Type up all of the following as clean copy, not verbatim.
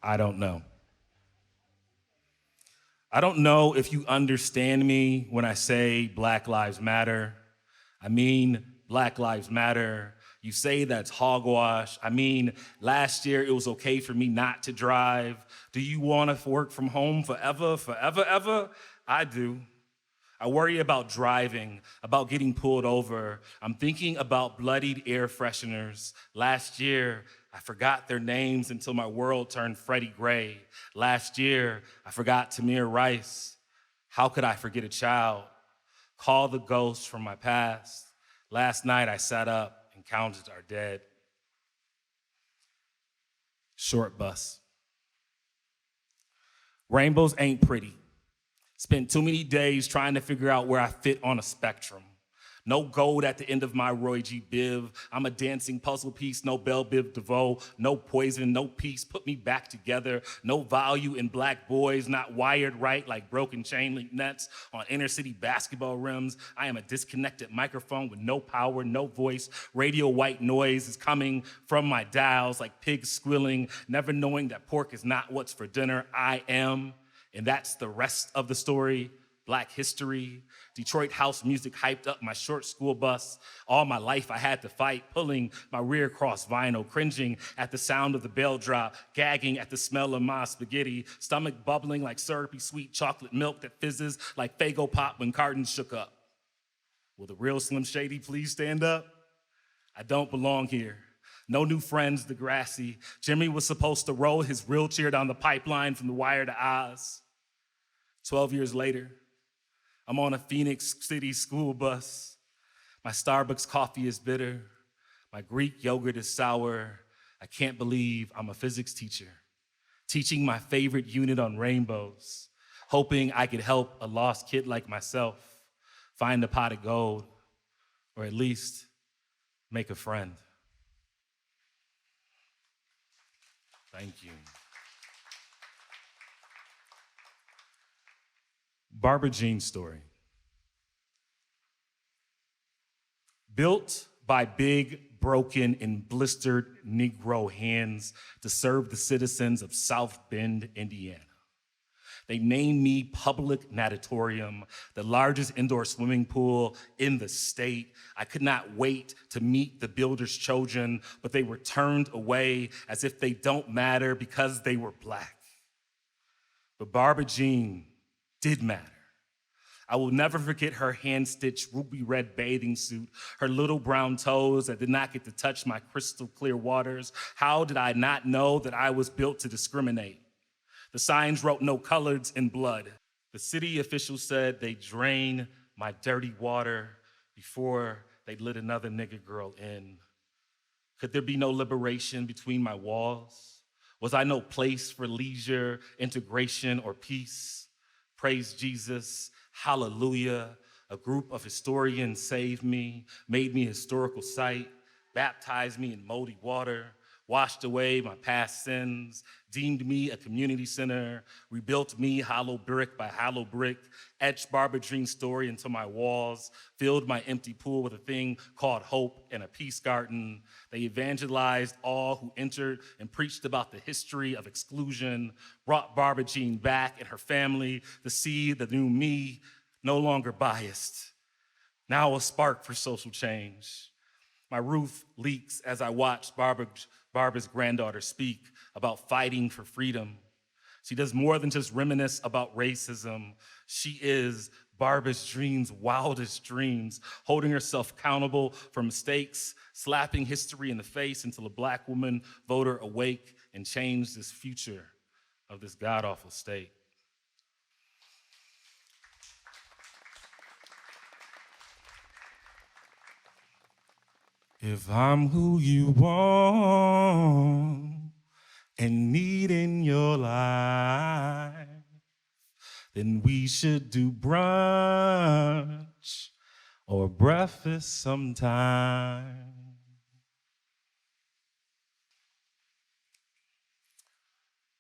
I don't know. I don't know if you understand me when I say Black Lives Matter. I mean, Black Lives Matter. You say that's hogwash. I mean, last year it was okay for me not to drive. Do you want to work from home forever, ever? I do. I worry about driving, about getting pulled over. I'm thinking about bloodied air fresheners. Last year, I forgot their names until my world turned Freddie Gray. Last year, I forgot Tamir Rice. How could I forget a child? Call the ghosts from my past. Last night, I sat up and counted our dead. Short bus. Rainbows ain't pretty. Spent too many days trying to figure out where I fit on a spectrum. No gold at the end of my Roy G. Biv. I'm a dancing puzzle piece, no Belle Biv DeVoe, no poison, no peace, put me back together. No value in black boys, not wired right like broken chain link nets on inner city basketball rims. I am a disconnected microphone with no power, no voice. Radio white noise is coming from my dials like pigs squealing, never knowing that pork is not what's for dinner. I am. And that's the rest of the story. Black history. Detroit house music hyped up my short school bus. All my life I had to fight, pulling my rear cross vinyl, cringing at the sound of the bell drop, gagging at the smell of my spaghetti, stomach bubbling like syrupy sweet chocolate milk that fizzes like Faygo Pop when cartons shook up. Will the real Slim Shady please stand up? I don't belong here. No new friends, Degrassi. Jimmy was supposed to roll his wheelchair down the pipeline from the Wire to Oz. 12 years later, I'm on a Phoenix City school bus. My Starbucks coffee is bitter. My Greek yogurt is sour. I can't believe I'm a physics teacher, teaching my favorite unit on rainbows, hoping I could help a lost kid like myself find a pot of gold, or at least make a friend. Thank you. Barbara Jean's story. Built by big, broken, and blistered Negro hands to serve the citizens of South Bend, Indiana. They named me Public Natatorium, the largest indoor swimming pool in the state. I could not wait to meet the builder's children, but they were turned away as if they don't matter because they were Black. But Barbara Jean did matter. I will never forget her hand-stitched ruby red bathing suit, her little brown toes that did not get to touch my crystal clear waters. How did I not know that I was built to discriminate? The signs wrote no colors in blood. The city officials said they drained my dirty water before they let another nigger girl in. Could there be no liberation between my walls? Was I no place for leisure, integration, or peace? Praise Jesus, hallelujah. A group of historians saved me, made me a historical site, baptized me in moldy water, washed away my past sins, deemed me a community center, rebuilt me hollow brick by hollow brick, etched Barbara Jean's story into my walls, filled my empty pool with a thing called hope and a peace garden. They evangelized all who entered and preached about the history of exclusion, brought Barbara Jean back and her family to see the new me, no longer biased, now a spark for social change. My roof leaks as I watch Barbara's granddaughter speak about fighting for freedom. She does more than just reminisce about racism. She is Barbara's dreams' wildest dreams, holding herself accountable for mistakes, slapping history in the face until a Black woman voter awake and changed this future of this god-awful state. If I'm who you want and need in your life, then we should do brunch or breakfast sometime.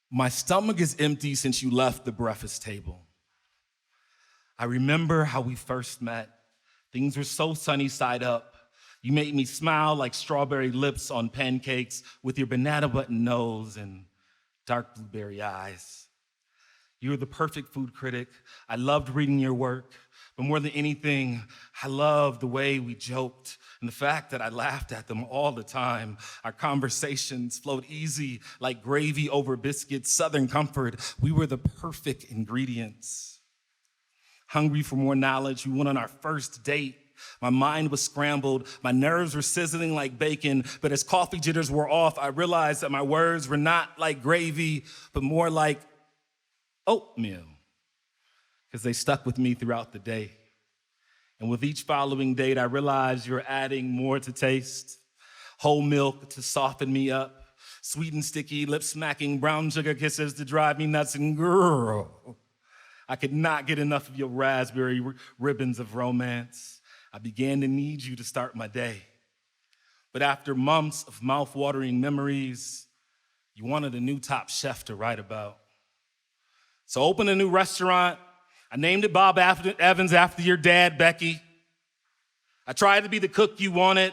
My stomach is empty since you left the breakfast table. I remember how we first met. Things were so sunny side up. You made me smile like strawberry lips on pancakes with your banana button nose, and dark blueberry eyes. You were the perfect food critic. I loved reading your work, but more than anything, I loved the way we joked and the fact that I laughed at them all the time. Our conversations flowed easy like gravy over biscuits, Southern comfort. We were the perfect ingredients. Hungry for more knowledge, we went on our first date. My mind was scrambled, my nerves were sizzling like bacon, but as coffee jitters wore off, I realized that my words were not like gravy, but more like oatmeal, because they stuck with me throughout the day. And with each following date, I realized you're adding more to taste. Whole milk to soften me up, sweet and sticky, lip-smacking brown sugar kisses to drive me nuts, and girl, I could not get enough of your raspberry ribbons of romance. I began to need you to start my day. But after months of mouth-watering memories, you wanted a new top chef to write about. So open a new restaurant. I named it Bob Evans after your dad, Becky. I tried to be the cook you wanted.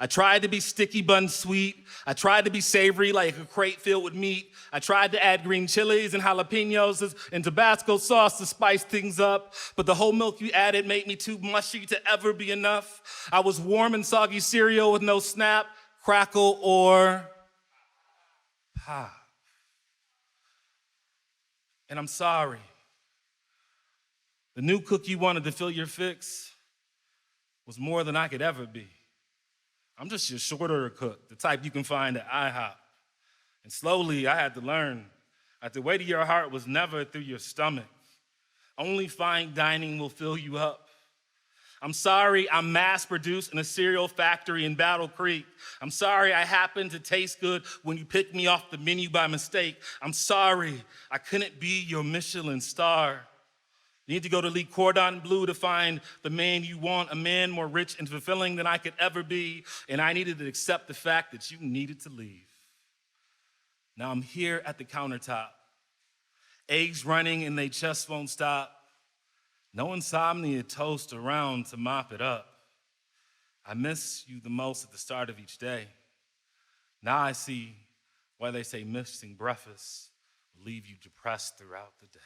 I tried to be sticky bun sweet. I tried to be savory like a crate filled with meat. I tried to add green chilies and jalapenos and Tabasco sauce to spice things up, but the whole milk you added made me too mushy to ever be enough. I was warm and soggy cereal with no snap, crackle, or pop. And I'm sorry. The new cook you wanted to fill your fix was more than I could ever be. I'm just your shorter cook, the type you can find at IHOP. And slowly, I had to learn that the way to your heart was never through your stomach. Only fine dining will fill you up. I'm sorry I'm mass-produced in a cereal factory in Battle Creek. I'm sorry I happened to taste good when you picked me off the menu by mistake. I'm sorry I couldn't be your Michelin star. You need to go to Le Cordon Bleu to find the man you want, a man more rich and fulfilling than I could ever be, and I needed to accept the fact that you needed to leave. Now I'm here at the countertop, eggs running and they just won't stop. No insomnia toast around to mop it up. I miss you the most at the start of each day. Now I see why they say missing breakfast will leave you depressed throughout the day.